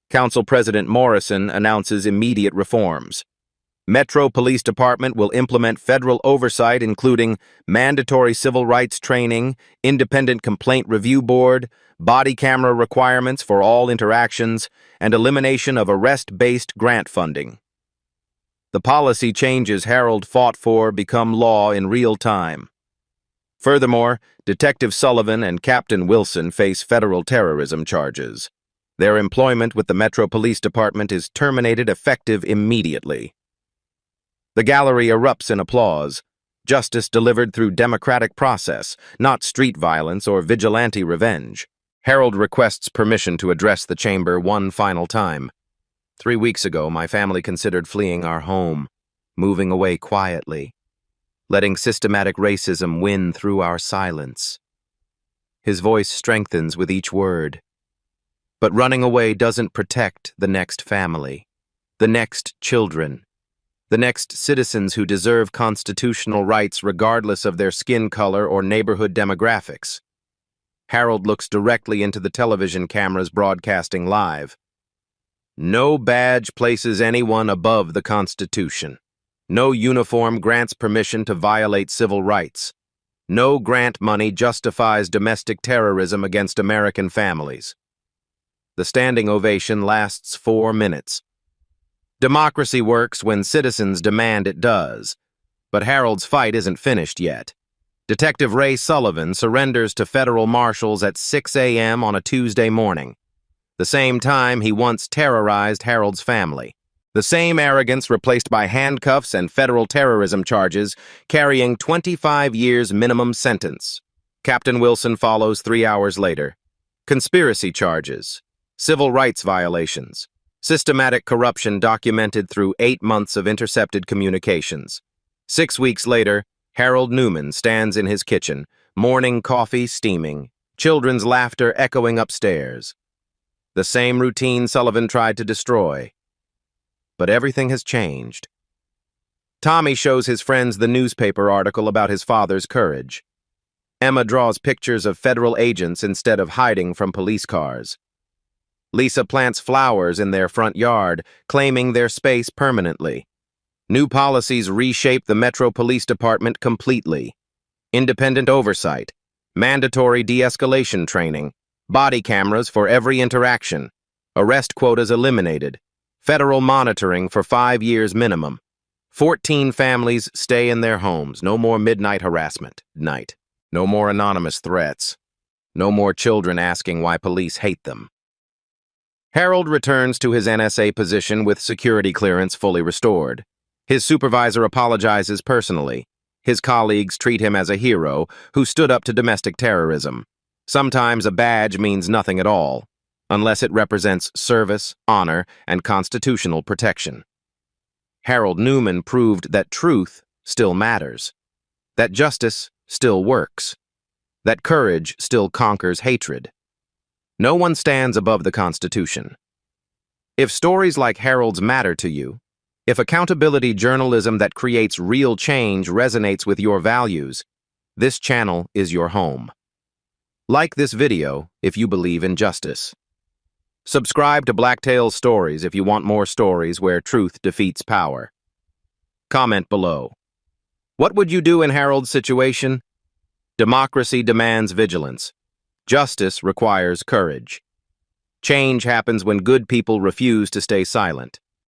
Council President Morrison announces immediate reforms. Metro Police Department will implement federal oversight including mandatory civil rights training, independent complaint review board, body camera requirements for all interactions, and elimination of arrest-based grant funding. The policy changes Harold fought for become law in real time. Furthermore, Detective Sullivan and Captain Wilson face federal terrorism charges. Their employment with the Metro Police Department is terminated effective immediately. The gallery erupts in applause. Justice delivered through democratic process, not street violence or vigilante revenge. Harold requests permission to address the chamber one final time. 3 weeks ago, my family considered fleeing our home, moving away quietly, letting systematic racism win through our silence. His voice strengthens with each word. But running away doesn't protect the next family, the next children, the next citizens who deserve constitutional rights regardless of their skin color or neighborhood demographics. Harold looks directly into the television cameras broadcasting live. No badge places anyone above the Constitution. No uniform grants permission to violate civil rights. No grant money justifies domestic terrorism against American families. The standing ovation lasts 4 minutes. Democracy works when citizens demand it does. But Harold's fight isn't finished yet. Detective Ray Sullivan surrenders to federal marshals at 6 a.m. on a Tuesday morning. The same time he once terrorized Harold's family. The same arrogance replaced by handcuffs and federal terrorism charges, carrying 25 years minimum sentence. Captain Wilson follows 3 hours later. Conspiracy charges, civil rights violations, systematic corruption documented through 8 months of intercepted communications. 6 weeks later, Harold Newman stands in his kitchen, morning coffee steaming, children's laughter echoing upstairs. The same routine Sullivan tried to destroy. But everything has changed. Tommy shows his friends the newspaper article about his father's courage. Emma draws pictures of federal agents instead of hiding from police cars. Lisa plants flowers in their front yard, claiming their space permanently. New policies reshape the Metro Police Department completely. Independent oversight, mandatory de-escalation training, body cameras for every interaction, arrest quotas eliminated, federal monitoring for 5 years minimum. 14 families stay in their homes, no more midnight harassment, no more anonymous threats, no more children asking why police hate them. Harold returns to his NSA position with security clearance fully restored. His supervisor apologizes personally. His colleagues treat him as a hero who stood up to domestic terrorism. Sometimes a badge means nothing at all, unless it represents service, honor, and constitutional protection. Harold Newman proved that truth still matters, that justice still works, that courage still conquers hatred. No one stands above the Constitution. If stories like Harold's matter to you, if accountability journalism that creates real change resonates with your values, this channel is your home. Like this video if you believe in justice. Subscribe to Blacktail's Stories if you want more stories where truth defeats power. Comment below. What would you do in Harold's situation? Democracy demands vigilance. Justice requires courage. Change happens when good people refuse to stay silent.